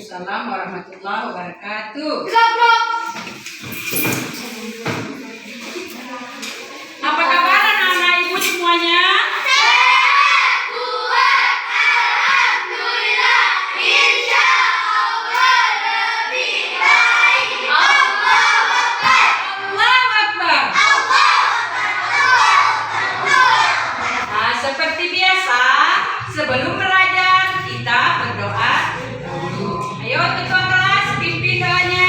Waalaikumsalam warahmatullahi wabarakatuh. Apa kabar anak-anak ibu semuanya? Seperti biasa, sebelum belajar kita berdoa dulu. Ayo ketua kelas, pimpin doanya.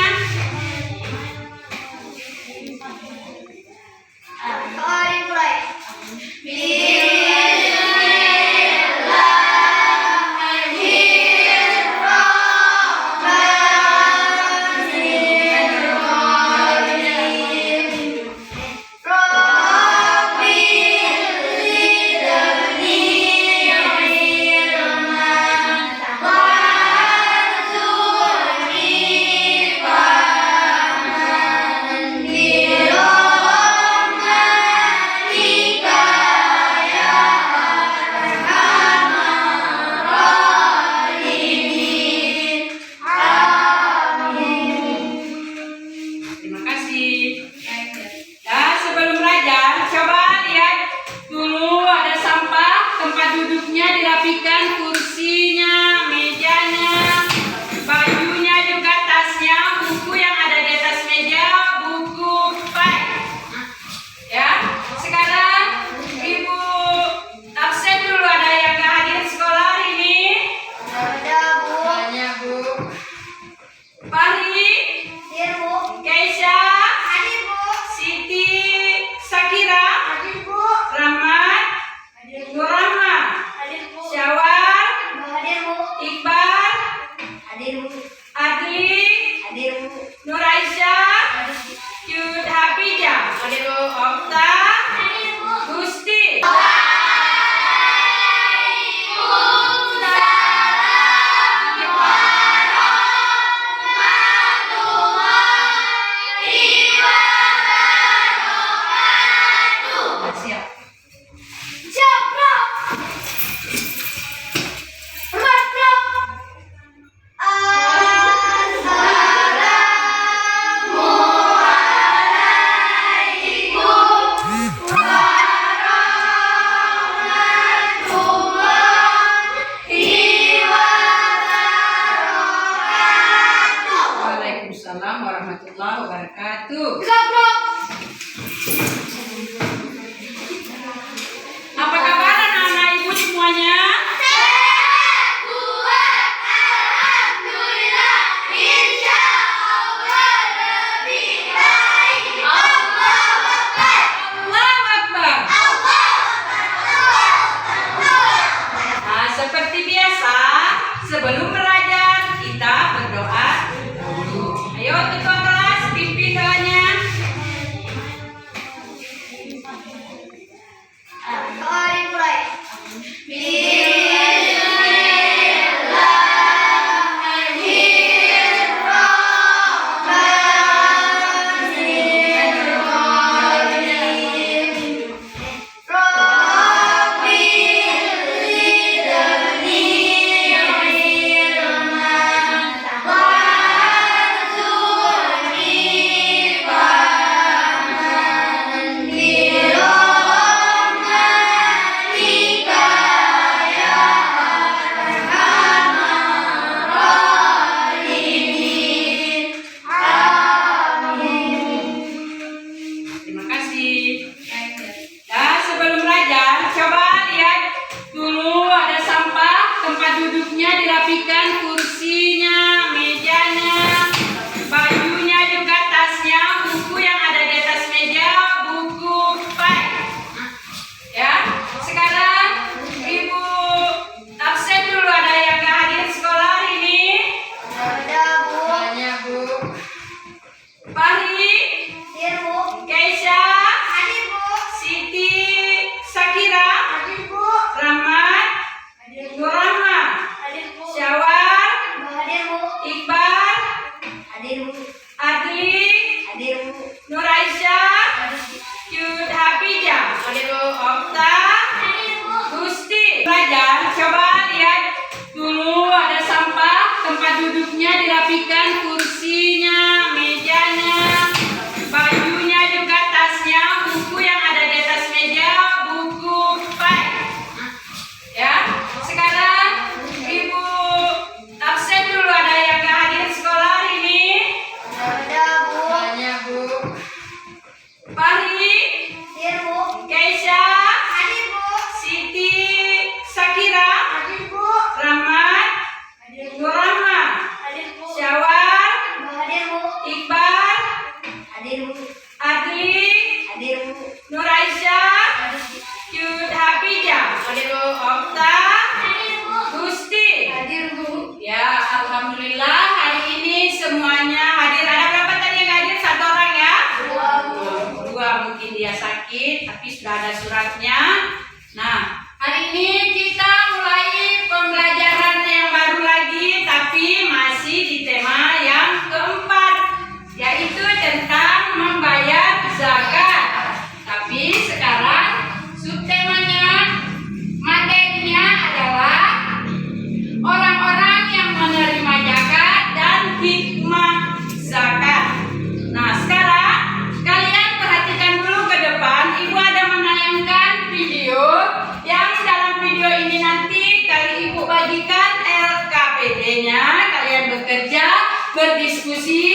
Terima kasih. Nah, sebelum belajar, coba lihat dulu ada sampah, tempat duduknya dirapikan, kursinya, mejanya, bajunya juga, tasnya, buku yang ada di atas meja, buku file. Ya, sekarang ibu absen dulu, ada yang nggak hadir sekolah hari ini? Ada, Bu. Fahri, Keisha, Siti, Sakira, Rahmat, Nur Rahma, Syawal, Iqbal, Adli, Nur Aisyah, Yud Habijah, Okta, Gusti. Siap. Waalaikumsalam warahmatullahi wabarakatuh. Apa kabar anak-anak ibu semuanya? Allahu Akbar. Nah, seperti biasa, sebelum belajar kita berdoa dulu. Ayo ketua kelas, pimpin doanya. duduknya dirapikan, kursinya, mejanya, bajunya juga, tasnya, buku yang ada di atas meja, buku file. Ya, sekarang Ibu absen dulu. Ada yang nggak hadir sekolah hari ini? Ada, Bu. Banyak, Bu. Fahri, Hadir, Bu. Keisha, Hadir, Bu. Siti, Sakira, Hadir, Bu. Rahmat, Hadir, Bu. Nur Rahma, Hadir, Bu. Syawal, Hadir, Bu. Iqbal, Hadir, Bu. Adli, Hadir, Bu. Nur Aisyah, Cud Hafijah, Okta, Hadir, Bu. Gusti. Hadir, Bu. Ya, alhamdulillah hari ini semuanya hadir. Ada berapa tadi yang hadir? Satu orang ya? Dua, Bu. Dua, mungkin dia sakit, tapi sudah ada suratnya. Nah, hari ini kita mulai pembelajaran yang baru lagi, tapi masih di tema yang keempat, yaitu tentang membayar zakat. Tapi sekarang subtemanya, materinya adalah orang-orang yang menerima zakat dan hikmah zakat. Nah, sekarang kalian perhatikan dulu ke depan. Ibu ada menayangkan video yang dalam video ini nanti kali Ibu bagikan LKPD-nya. Kalian bekerja, berdiskusi,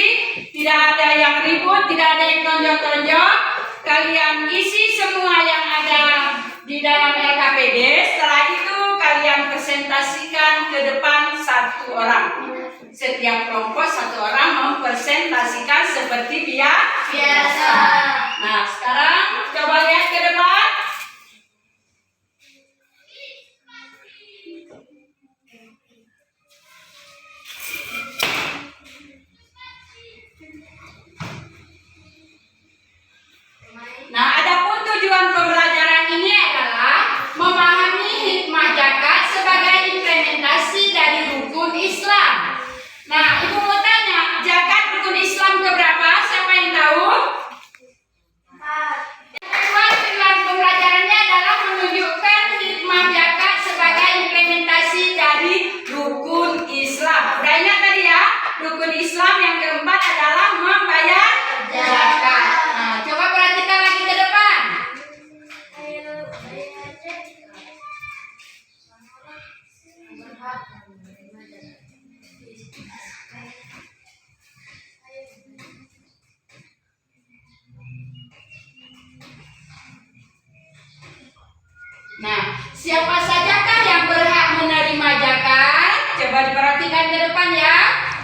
tidak ada yang ribut, tidak ada yang tonjok-tonjok. Kalian isi semua yang ada di dalam LKPD. Setelah itu kalian presentasikan ke depan satu orang. Setiap kelompok satu orang mempresentasikan seperti biasa. Nah, sekarang coba lihat ke depan. Nah, adapun tujuan pembelajaran ini adalah memahami hikmah zakat sebagai implementasi dari rukun Islam. Nah, Ibu mau tanya, zakat rukun Islam keberapa? Siapa yang tahu? Yang kedua, tujuan pembelajarannya adalah menunjukkan hikmah zakat sebagai implementasi dari rukun Islam. Udah ingat tadi ya? Rukun Islam yang keempat adalah membayar zakat. Nah, coba perhatikan lagi ke depan. Nah, siapa sajakah yang berhak menerima zakat? Coba diperhatikan ke depan ya.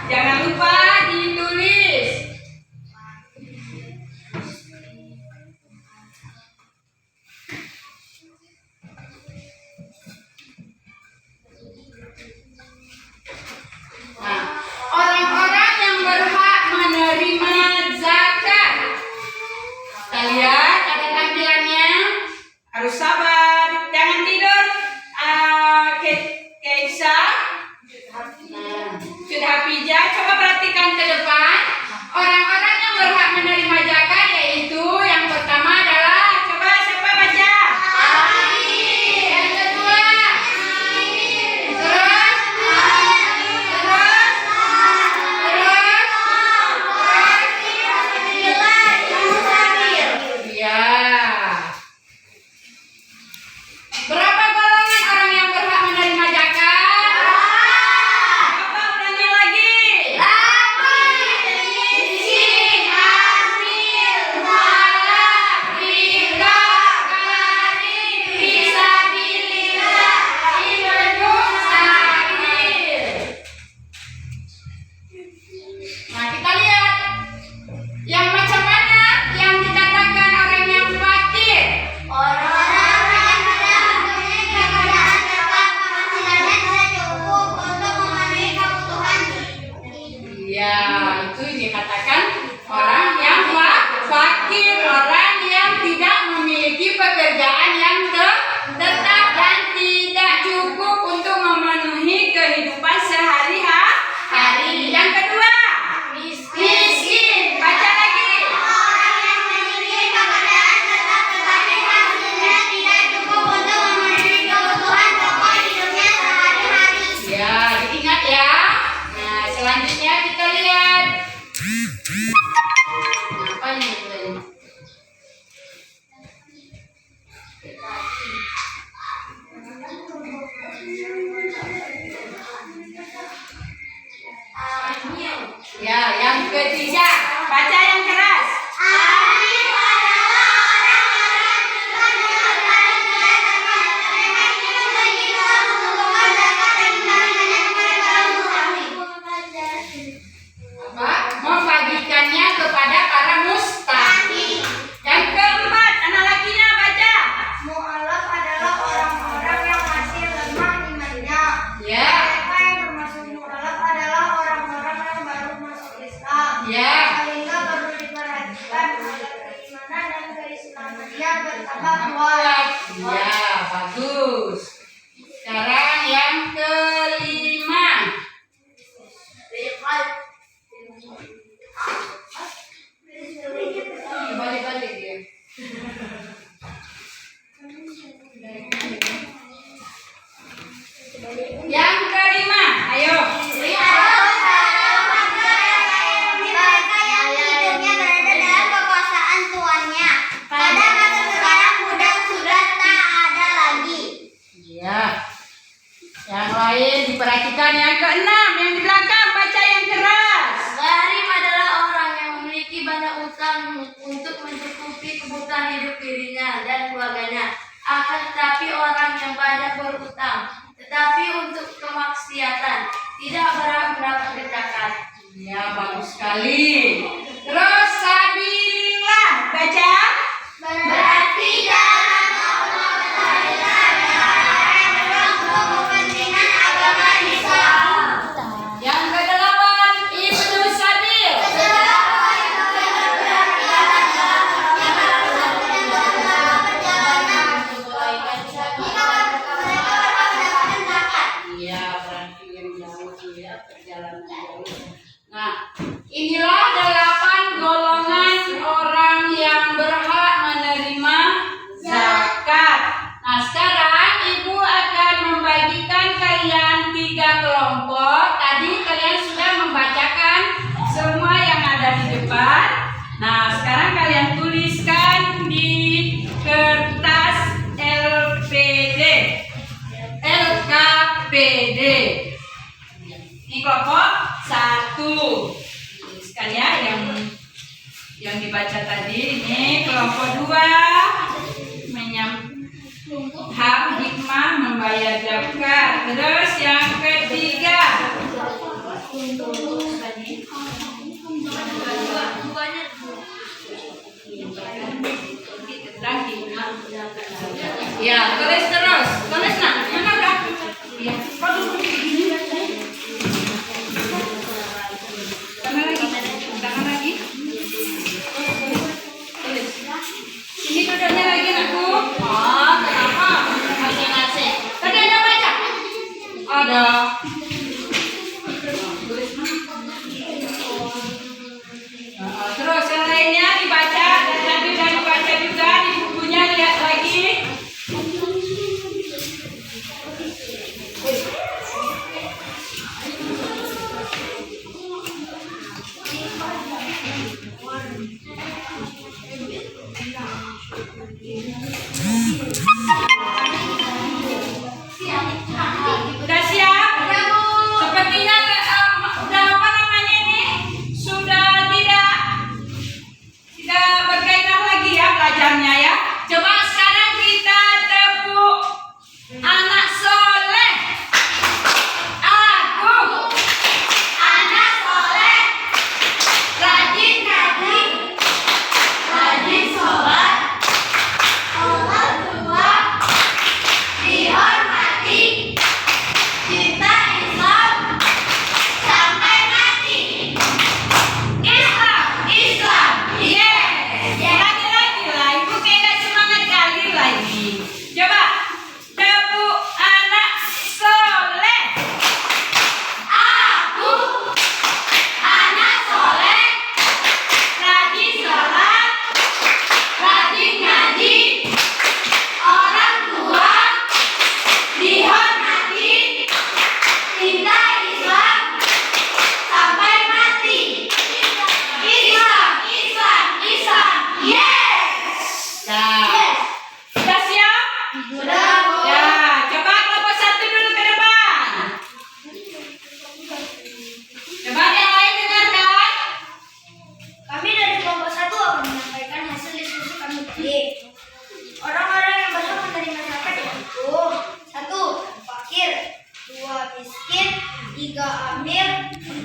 Jangan lupa ditulis. Nah, orang-orang yang berhak menerima zakat. Kita lihat ada tampilannya. Harus sabar, jangan tidur. Keisha, Cud Hafijah, coba perhatikan ke depan. Orang-orang yang berhak menerima zakat yaitu yang pertama adalah, coba siapa baca? Yang kedua, terus, ya. Berapa golongan orang yang berhak menerima zakat? Coba ulangi lagi. Ya, yang ketiga. Baca yang keras. Arif adalah orang-orang Apa? Membagikannya kepada para mustahil. Yang keempat, anak lakinya baca. Mu'alaf adalah orang-orang yang masih lemah imannya. Ya. Mereka yang termasuk mu'alaf adalah orang-orang yang baru masuk Islam. Ya. Sehingga perlu diperhatikan agar keimanan dan keislamannya bertambah kuat. Ya, bagus. Sekarang yang kelima. Balik-balik dia. Yang kelima, ayo. Mereka yang hidupnya berada dalam kekuasaan tuannya. Pada masa sekarang budak sudah tak ada lagi. Ya. Yang lain diperhatikan yang keenam, yang di belakang baca yang keras. Gharib adalah orang yang memiliki banyak utang untuk mencukupi kebutuhan hidup dirinya dan keluarganya. Akan tetapi orang yang banyak berutang, tetapi untuk kemaksiatan, tidak berhak mendapat zakat. Ya, bagus sekali. Terus sabilillah baca. Berarti jalan Allah untuk kepentingan agama Islam. Yang kedelapan, Ibnu Sabil. Iya, berarti yang jauh ya, perjalanan jauh. Nah, inilah 8 golongan orang yang berhak menerima zakat. Nah, sekarang Ibu akan membagikan kalian 3 kelompok. Tadi kalian sudah membacakan semua yang ada di depan. Nah, sekarang kalian tuliskan di kertas LKPD. Ini kelompok 1. Tuliskan ya yang dibaca tadi. Ini kelompok 2. Ham hikmah membayar zakat. Terus yang ketiga. Ya, tulis terus. Tulis nak. Mana dah? Ya. Kau duduk begini. Tangan lagi. Tulis. Sini duduknya lagi aku. Oh, kenapa? Bagian nasi. Tadi ada baca? Ada. Tulis. Terus yang lainnya dibaca dan nanti udah dibaca juga di bukunya, lihat lagi. Udah siap? Sepertinya udah apa namanya ini?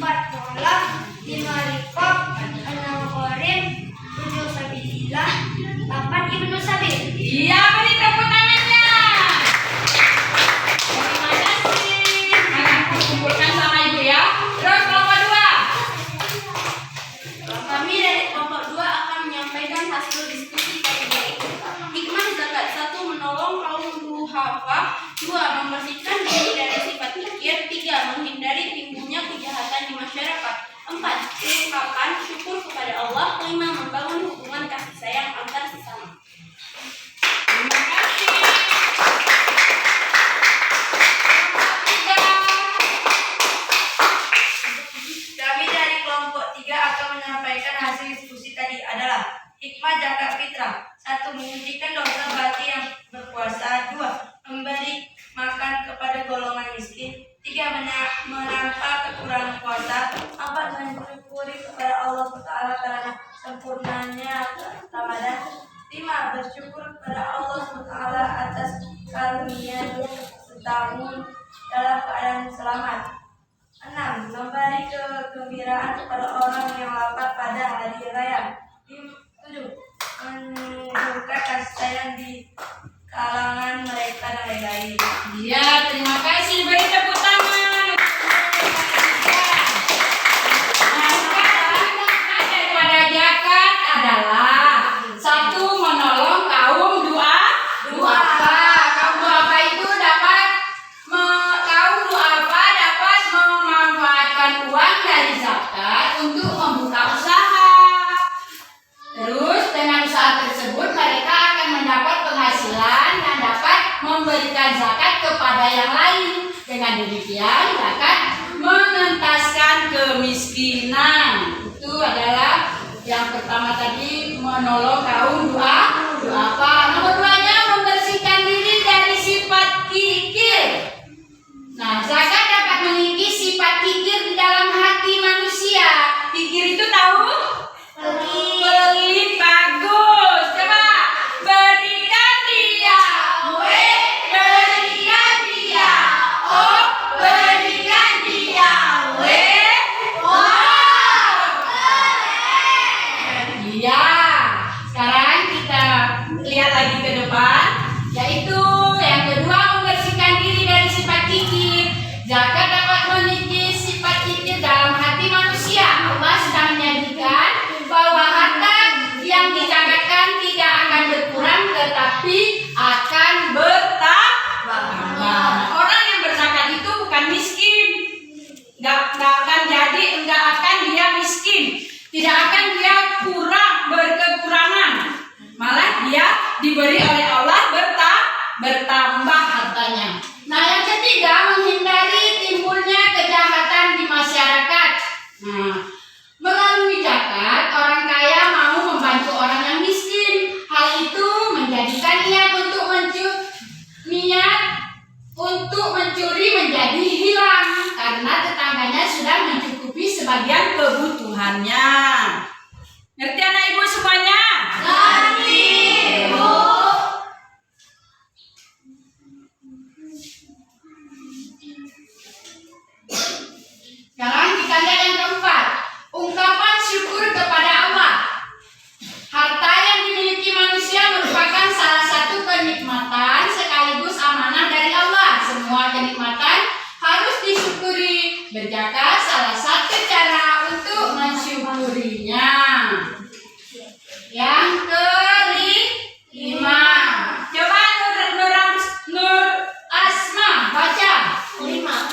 4 mu'alaf, 5 riqab, 6 gharib, 7 sabilillah, 8 ibnu sabil. Iya, beri tepuk tangannya. Terima kasih. Anakku kumpulkan sama ibu ya. Terus kelompok 2. Kami dari kelompok 2 akan menyampaikan hasil diskusi tadi, yaitu hikmah zakat. 1. Menolong kaum duafa. 2. Membersihkan diri dari sifat kikir. 3. Menghindari timbulnya kejahatan di masyarakat. 4. Ungkapan syukur kepada Allah. 5. Membangun hubungan kasih sayang antar sesama. Terima kasih. Kami dari kelompok 3 akan menyampaikan hasil diskusi tadi adalah hikmah zakat fitrah. 1. Menghentikan dosa bagi yang berpuasa. 2. Memberi makan kepada golongan miskin. 3. Menambah kekurangan puasa. 4. Mensyukuri kepada Allah Ta'ala karena sempurnanya Ramadan. 5. Bersyukur kepada Allah Ta'ala atas karunia setahun dalam keadaan selamat. 6. Memberi kegembiraan kepada orang yang lapar pada hari raya. 7. Menunjukkan kasih sayang di kalangan mereka dan lain-lain. Iya, terima kasih. Beri tepuk tangan. Nah, sekarang daripada zakat adalah 1. Menolong kaum duafa. Kaum duafa itu dapat kaum duafa dapat memanfaatkan uang dari zakat untuk membuka usaha. Terus dengan usaha tersebut mereka akan mendapat penghasilan dan dapat memberikan zakat kepada yang lain. Dengan demikian zakat mengentaskan kemiskinan. Itu adalah yang pertama tadi, menolong kaum duafa. Nomor 2-nya membersihkan diri dari sifat kikir. Nah, zakat dapat mengikis sifat kikir di dalam hati manusia. Kikir itu tahu? Pelit. Bagus. Coba berikan dia. Berikan dia. Berikan dia. Iya. Sekarang kita lihat lagi ke depan, yaitu yang kedua, membersihkan diri dari sifat kikir. Zakat dapat mengikis sifat kikir dalam hati manusia. Allah sudah menjanjikan bahwa harta yang dizakatkan tidak akan berkurang, tetapi akan bertambah. Orang yang berzakat itu bukan miskin. Nggak akan dia miskin. Tidak akan dia berkekurangan. Malah dia diberi oleh Allah bertambah hartanya. Nah, yang ketiga, menghindari timbulnya kejahatan di masyarakat. Nah, melalui zakat, orang kaya mau membantu orang yang miskin. Hal itu menjadikan niat untuk mencuri menjadi hilang karena tetangganya sudah mencukupi sebagian kebutuhannya. Ngerti anak ibu semuanya? Ngerti, Bu. Sekarang kita lihat yang keempat, ungkapan syukur kepada Allah. Harta yang dimiliki manusia merupakan salah satu kenikmatan sekaligus amanah dari Allah. Semua kenikmatan harus disyukuri. Berzakat salah satu cara untuk mensyukurinya. Yang kelima, coba Nur Asma baca. 5.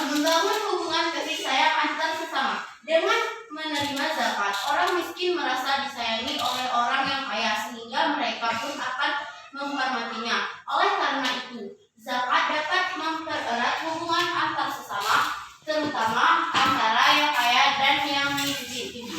Membangun hubungan kasih sayang antar sesama. Dengan menerima zakat, orang miskin merasa disayangi oleh orang yang kaya sehingga mereka pun akan menghormatinya. Oleh karena itu, zakat dapat mempererat hubungan antar sesama, terutama antara yang kaya dan yang miskin.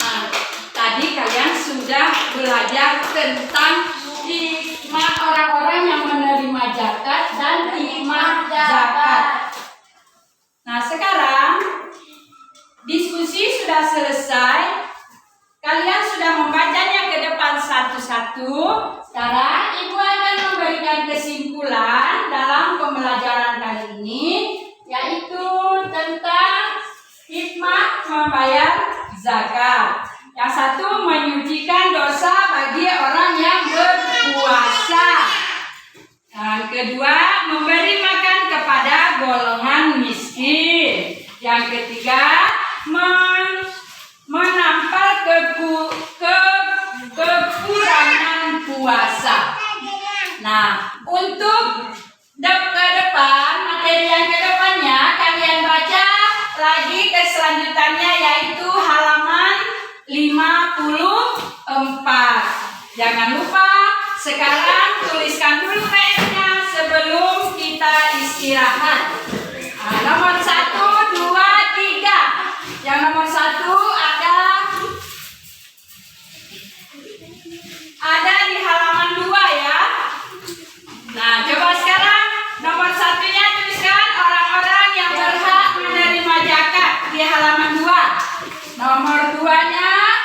Nah, tadi kalian sudah belajar tentang hikmah orang-orang yang menerima zakat dan hikmah zakat. Nah, sekarang diskusi sudah selesai. Kalian sudah membacanya ke depan satu-satu. Sekarang Ibu akan memberikan kesimpulan dalam zakat. Yang satu menyucikan dosa bagi orang yang berpuasa. Yang kedua memberi makan kepada golongan miskin. Yang ketiga menampal kekurangan puasa. Nah, untuk ke depan, materi yang ke depannya kalian baca lagi ke selanjutannya, yaitu halaman 54. Jangan lupa sekarang tuliskan dulu PR-nya sebelum kita istirahat. Nah, nomor 1, 2, 3. Yang nomor 1 ada di halaman 2 ya. Nah, coba sekarang nomor 1-nya tuliskan orang-orang yang berhak menerima zakat di halaman 2. Nomor 2-nya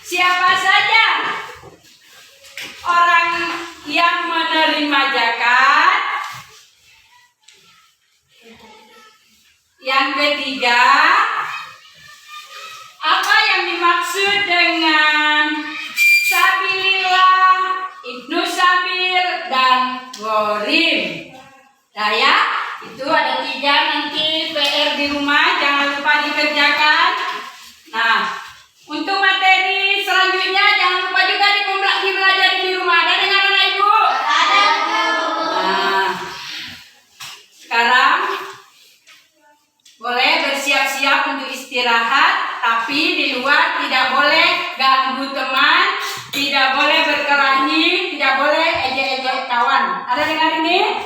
siapa saja orang yang menerima zakat. Yang ketiga, apa yang dimaksud dengan sabilillah, ibnu sabil, dan ghorim? Nah ya, itu ada 3 nanti PR di rumah, jangan lupa dikerjakan. Nah, untuk materi selanjutnya jangan lupa juga dipelajari di rumah. Ada dengar anak ibu? Ada. Nah, sekarang boleh bersiap-siap untuk istirahat, tapi di luar tidak boleh ganggu teman, tidak boleh berkelahi, tidak boleh ejek-ejek kawan. Ada dengar ini?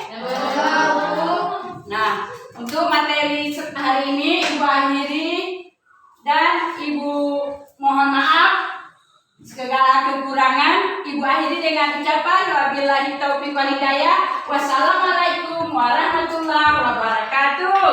Nah, untuk materi hari ini Ibu akhiri dan Ibu mohon maaf segala kekurangan. Ibu akhiri dengan ucapan wabillahi taufiq wal hidayah. Wassalamualaikum warahmatullahi wabarakatuh.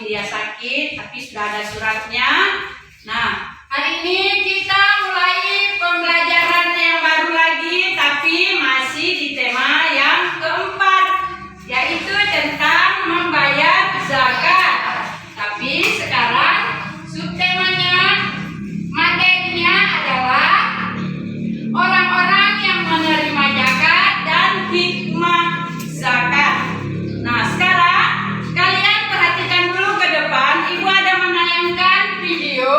Dia sakit tapi sudah ada suratnya. Nah, hari ini kita mulai pembelajaran yang baru lagi, tapi masih di tema yang keempat, yaitu tentang membayar zakat. Tapi sekarang subtemanya, materinya adalah orang-orang yang menerima zakat dan hikmah zakat. Nah, sekarang kalian perhatikan dulu ke depan. Ibu ada menayangkan video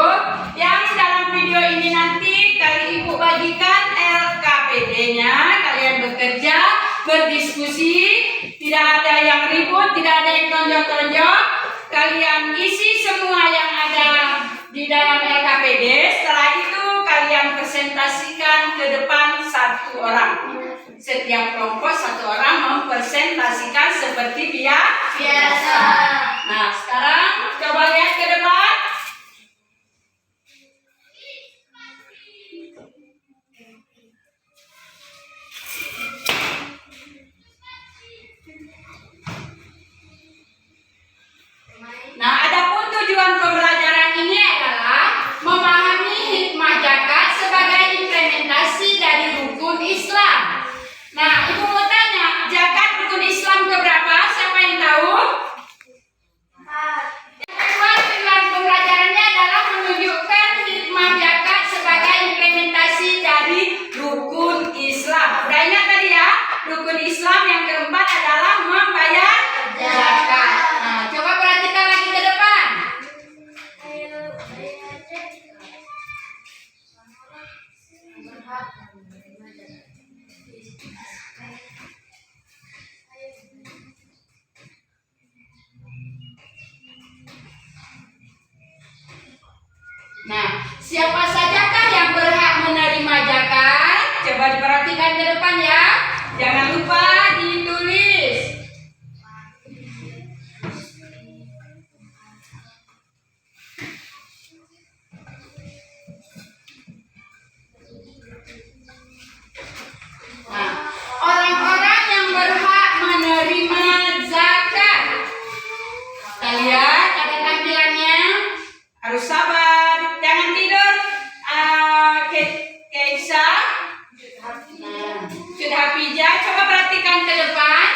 yang dalam video ini nanti Ibu bagikan LKPD-nya. Kalian bekerja, berdiskusi, tidak ada yang ribut, tidak ada yang tonjok-tonjok. Kalian isi semua yang ada di dalam LKPD. Setelah itu kalian presentasikan ke depan 1 orang. Setiap kelompok 1 orang mempresentasikan seperti biasa. Nah, sekarang coba lihat ke depan. Nah, adapun tujuan pembelajaran ini adalah memahami hikmah zakat sebagai implementasi dari rukun Islam. Nah, Ibu mau tanya, zakat rukun Islam keberapa? Siapa yang tahu? Yang kedua, tujuan Siapa sajakah yang berhak menerima zakat? Coba diperhatikan ke depan ya. Jangan lupa ditulis. Nah, orang-orang yang berhak menerima zakat. Kita lihat ada tampilannya. Harus sabar, jangan tidur. Keisa, sudah Hafijah, coba perhatikan ke depan.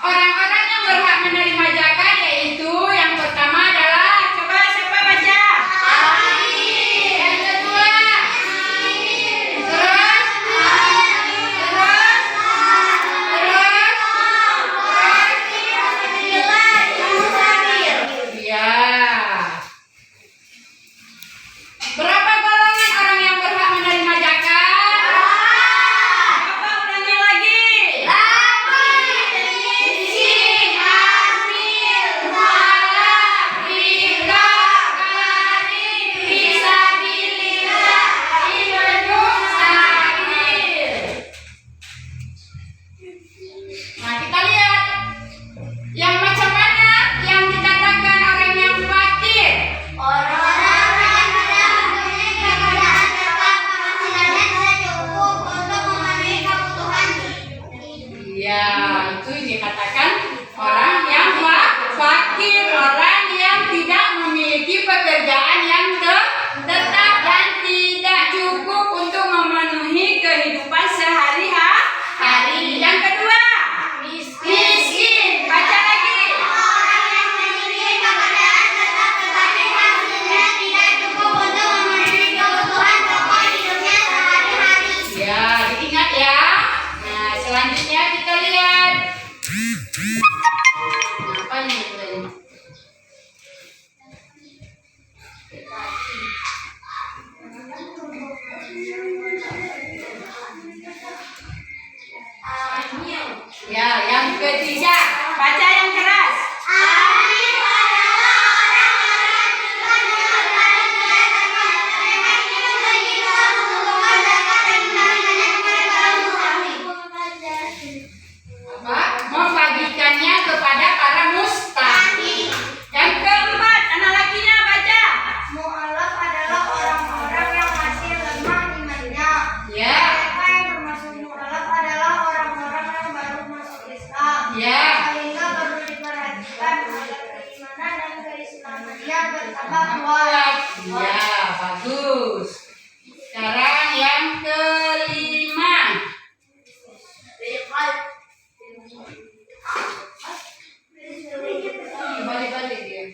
Orang-orang yang berhak menerima zakat yaitu yang pertama adalah, coba siapa baca? Yang kedua, terus, ya. Berapa golongan orang yang berhak menerima zakat? Coba ulangi lagi. Miskin, hamil, balak, rika, gharib, fisabilillah, ibnu sabil. Nah, kita lihat yang macam mana yang dikatakan orang yang fakir. Orang-orang yang tidak memiliki keadaan tetap penghasilannya tidak cukup untuk memenuhi kebutuhan. Iya, itu dikatakan orang yang fakir, orang yang tidak memiliki pekerjaan yang tetap dan tidak cukup untuk memenuhi kehidupan sehari-hari. Yang kedua, miskin. Baca lagi. Orang yang memiliki keadaan tetap tetapi hasilnya tidak cukup untuk memenuhi kebutuhan pokok hidupnya sehari-hari. Ya, diingat ya. Nah, selanjutnya kita lihat. Apa nih? Ya, yang ketiga. Baca yang keras. Amin adalah orang-orang yang berkaitan dengan mereka hidup lagi dalam hubungan zakat dan memberikannya kepada kaum muslimin. Apa? Membagikannya kepada para mustahik. Yang keempat, anak lakinya baca. Mu'alaf adalah orang-orang yang masih lemah imannya. Ya. Mereka yang termasuk mu'alaf adalah orang-orang yang baru masuk Islam. Ya. Sehingga perlu diperhatikan agar keimanan dan keislamannya bertambah kuat. Ya, bagus. Sekarang yang kelima. Balik-balik dia.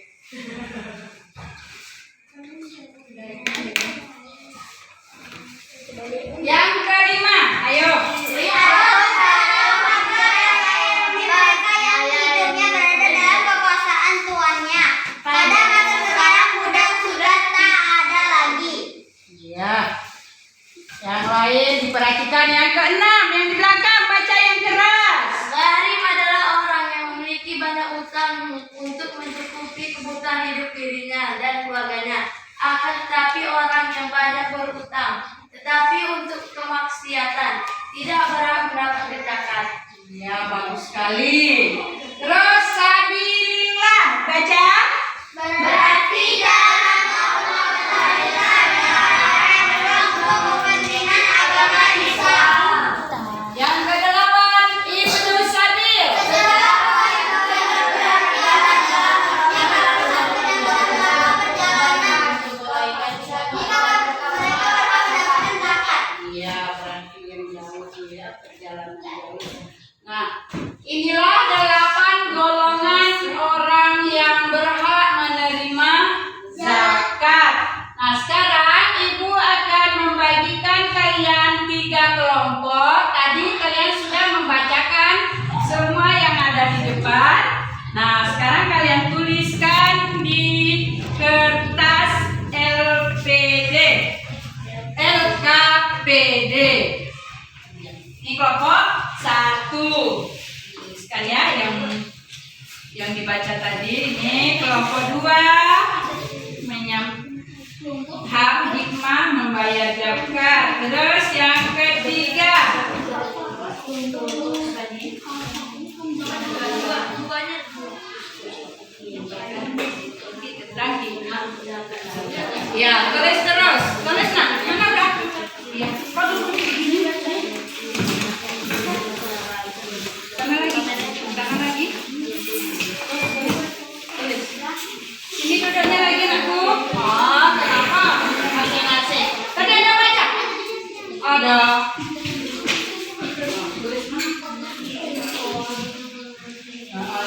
Yang kelima, ayo. Mereka yang hidupnya berada dalam kekuasaan tuannya. Pada masa sekarang budak sudah tak ada lagi. Ya. Yang lain diperhatikan yang keenam, yang di belakang baca yang keras. Gharib adalah orang yang memiliki banyak utang untuk mencukupi kebutuhan hidup dirinya dan keluarganya. Akan tetapi orang yang banyak berutang, tetapi untuk kemaksiatan, tidak berhak mendapat zakat. Ya, bagus sekali. Terus sabilillah baca. Berarti jalan Allah adalah yang untuk kepentingan agama Islam. Yang kedelapan, ibnu sabil. Iya, berarti yang jauh ya, perjalanan jauh. Nah, inilah 8 golongan orang yang berhak menerima zakat. Nah, sekarang Ibu akan membagikan kalian 3 kelompok. Tadi kalian sudah membacakan semua yang ada di depan. Nah, sekarang kalian tuliskan di kertas LKPD. Ini kelompok 1. Tuliskan ya yang dibaca tadi. Ini kelompok 2 menyambut hikmah membayar zakat. Terus yang ketiga. Ya, tulis terus. Tulis nak. Mana dah? Ya. Kau duduk begini. Tangan lagi. Tangan lagi. Tulis. Ini duduknya lagi anakku. Oh, kenapa? Masing-masing. Tadi ada baca? Ada. Tulis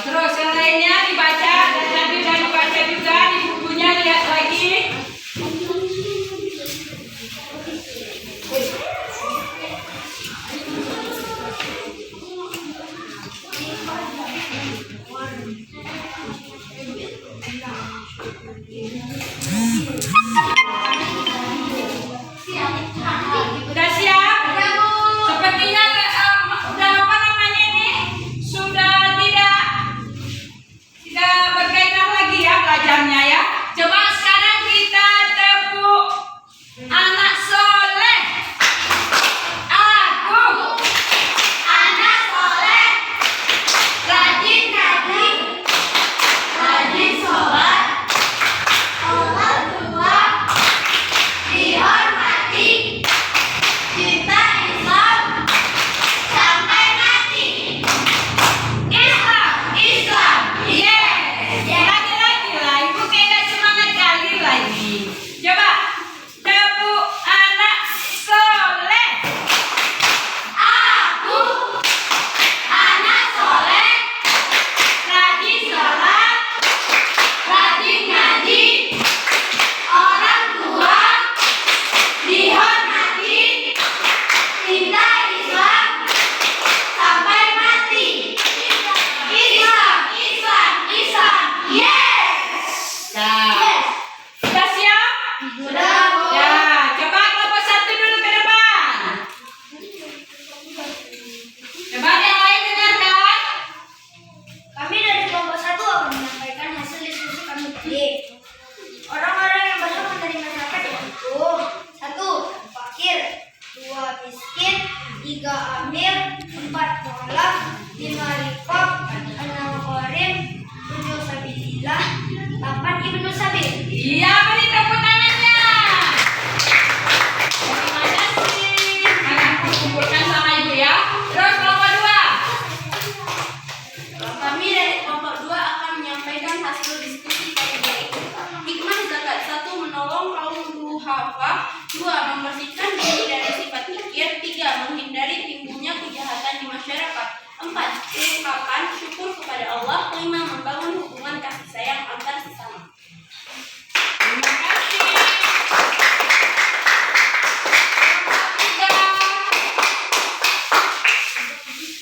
terus yang lainnya dibaca dan nanti udah dibaca juga di bukunya, lihat lagi. Udah siap? Sepertinya udah apa namanya ini? Sudah tidak berkaitan lagi ya belajarnya ya. Coba sekarang kita tepuk anak soleh. Aku anak soleh, rajin ngaji, rajin sholat, orang tua dihormati, kita Islam sampai mati. Islam, yes. Lagi lah, ibu kayak semangat kali lagi. Coba tepuk anak soleh. Aku anak soleh, rajin sholat, rajin ngaji, orang tua dihormati, cinta Islam sampai mati. Islam, yes. Sudah siap? Sudah, Bu. Ya, coba kelompok satu dulu ke depan. Coba yang lain dengarkan. Kami dari kelompok 1 akan menyampaikan hasil diskusi kami tadi. Orang-orang yang berhak menerima zakat yaitu 1. Fakir, 2. Miskin, 3. Amir, 4. Mu'alaf, 5. Rikob, 6. Qorim, 7. Sabilillah, 8. Ibnu Sabil. Iya, beri tepuk tangannya. Terima kasih. Anakku kumpulkan sama ibu ya. Terus kelompok 2. Kami dari kelompok 2 akan menyampaikan hasil diskusi kami yaitu hikmah zakat. 1. Menolong kaum duafa, 2. Membersihkan diri dari sifat kikir, 3. Menghindari timbulnya kejahatan di masyarakat, 4. Ungkapan syukur kepada Allah, 5. Membangun hubungan kasih sayang antar sesama. Terima kasih.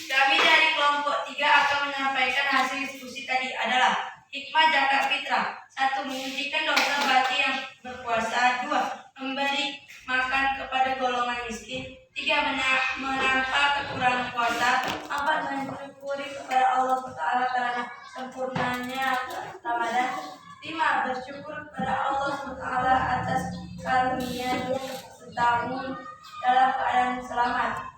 Kami dari kelompok 3 akan menyampaikan hasil diskusi tadi adalah hikmah zakat fitrah. 1. Menghentikan dosa bagi yang berpuasa, 2. Memberi makan kepada golongan miskin, 3. Menangkal kekurangan puasa, 4. Mensyukuri kepada Allah Ta'ala karena sempurnanya Ramadan, 5. Bersyukur kepada Allah Ta'ala atas karunia setahun dalam keadaan selamat,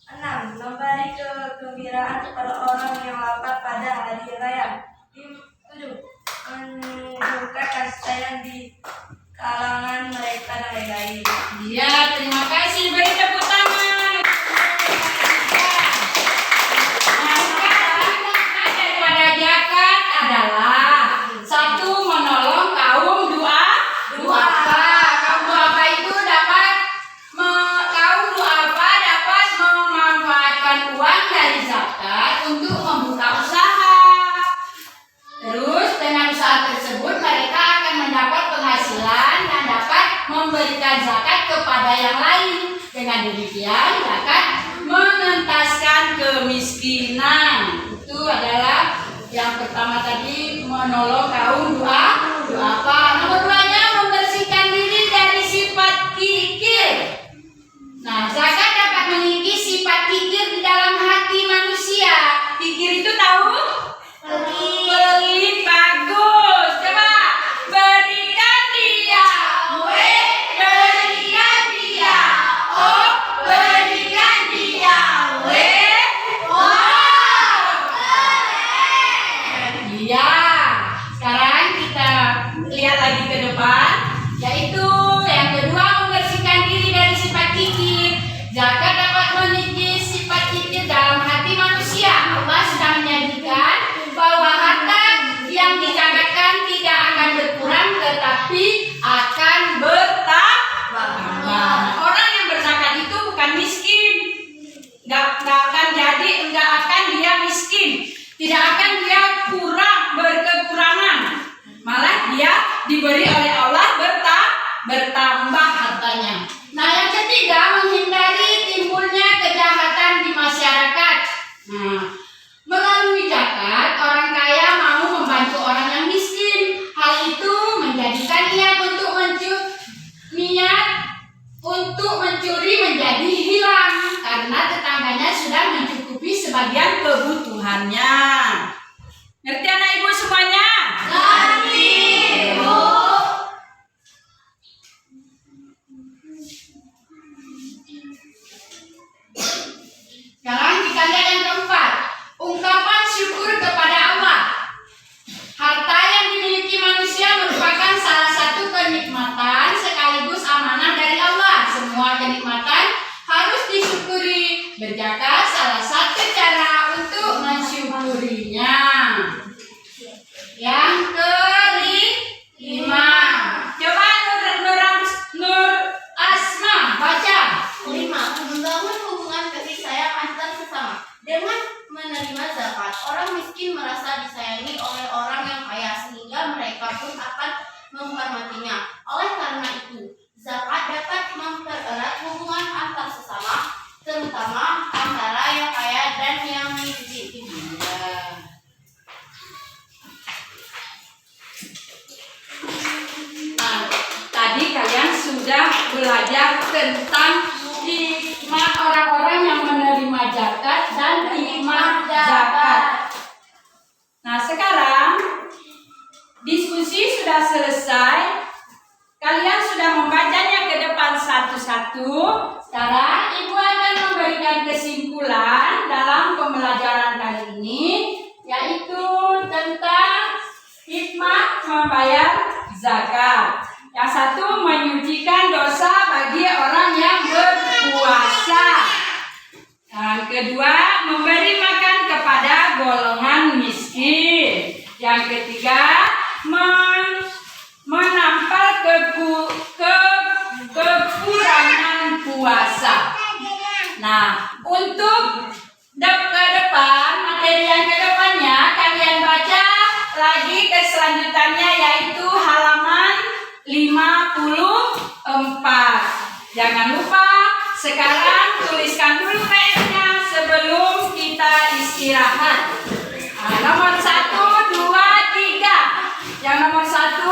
6. Memberi kegembiraan kepada orang yang lapar pada hari raya, 7. Menunjukkan kasih sayang di kalangan mereka dan lain-lain. Iya, terima kasih. Beri tepuk tangan. Nah, sekarang daripada zakat adalah 1. Menolong kaum duafa. Kaum duafa itu dapat memanfaatkan uang dari zakat untuk membuka usaha. Terus dengan usaha tersebut mereka akan mendapat penghasilan dan dapat memberikan zakat kepada yang lain. Dengan demikian zakat mengentaskan kemiskinan. Itu adalah yang pertama tadi, menolong kaum duafa. Nomor 2-nya membersihkan diri dari sifat kikir. Nah, zakat dapat mengikis sifat kikir di dalam hati manusia. Kikir itu tahu? Pelit, bagus. Coba berikan dia kue, berikan Sekarang kita lihat lagi ke depan, yaitu yang kedua, membersihkan diri dari sifat kikir. Zakat dapat mengikis sifat kikir dalam hati manusia. Allah sudah menjanjikan bahwa harta yang dizakatkan tidak akan berkurang, tetapi akan bertambah. Orang yang berzakat itu bukan miskin, nggak akan dia miskin, tidak akan dia berkekurangan, malah dia diberi oleh Allah bertambah hartanya. Nah, yang ketiga, menghindari timbulnya kejahatan di masyarakat. Nah, melalui zakat, orang kaya mau membantu orang yang miskin. Hal itu menjadikan niat untuk mencuri menjadi hilang karena tetangganya sudah mencukupi sebagian kebutuhannya. Ngerti anak ibu semuanya? Ngerti, Bu. Sekarang kita lihat yang keempat, ungkapan syukur kepada Allah. Harta yang dimiliki manusia merupakan salah satu kenikmatan sekaligus amanah dari Allah. Semua kenikmatan harus disyukuri. Berzakat salah satu cara untuk mensyukurinya. Yang kelima, coba Nur Asma baca. 5. Membangun hubungan kasih sayang antar sesama. Dengan menerima zakat, orang miskin merasa disayangi oleh orang yang kaya sehingga mereka pun akan menghormatinya. Oleh karena itu, zakat dapat mempererat hubungan antar sesama, terutama antara yang kaya dan yang miskin. Nah, tadi kalian sudah belajar tentang hikmah orang-orang yang menerima zakat dan hikmah zakat. Nah, sekarang diskusi sudah selesai. Kalian sudah membacanya ke depan satu-satu. Sekarang ibu akan memberikan kesimpulan dalam pembelajaran kali ini, yaitu tentang hikmah membayar zakat. Yang satu, menyucikan dosa bagi orang yang berpuasa. Yang kedua, memberi makan kepada golongan miskin. Yang ketiga, menampal kekurangan puasa. Nah, untuk ke depan, materi yang ke depannya, kalian baca lagi ke selanjutannya, yaitu halaman 54. Jangan lupa sekarang tuliskan dulu PR-nya sebelum kita istirahat. Nah, nomor 1, 2, 3. Yang nomor 1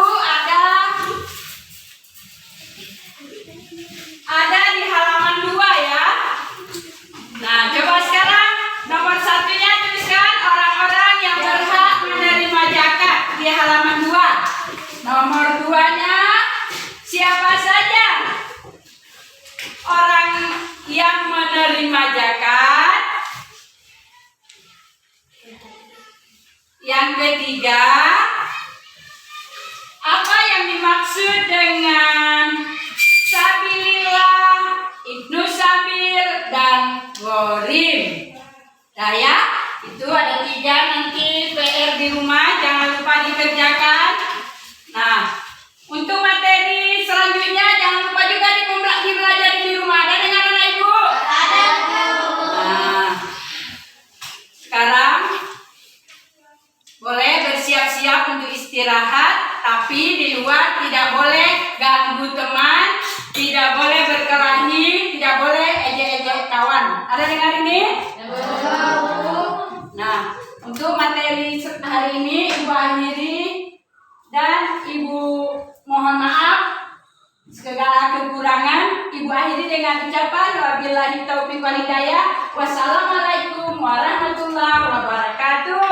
ada di halaman 2 ya. Nah, coba sekarang nomor 1-nya tuliskan orang-orang yang berhak menerima zakat di halaman 2. Nomor 2-nya siapa saja orang yang menerima zakat. Yang ketiga, apa yang dimaksud dengan Sabilillah, Ibnu Sabil, dan Ghorim? Nah ya, itu ada 3 nanti PR di rumah, jangan lupa dikerjakan. Nah, untuk materi selanjutnya jangan lupa juga dipelajari di rumah. Ada dengar anak ibu? Ada, Bu. Nah, sekarang boleh bersiap-siap untuk istirahat, tapi di luar tidak boleh ganggu teman, tidak boleh berkelahi, tidak boleh ejek-ejek kawan. Ada dengar ini? Nah, untuk materi hari ini Ibu akhiri dan Ibu mohon maaf segala kekurangan. Ibu akhiri dengan ucapan wabillahi taufiq wal hidayah. Wassalamualaikum warahmatullahi wabarakatuh.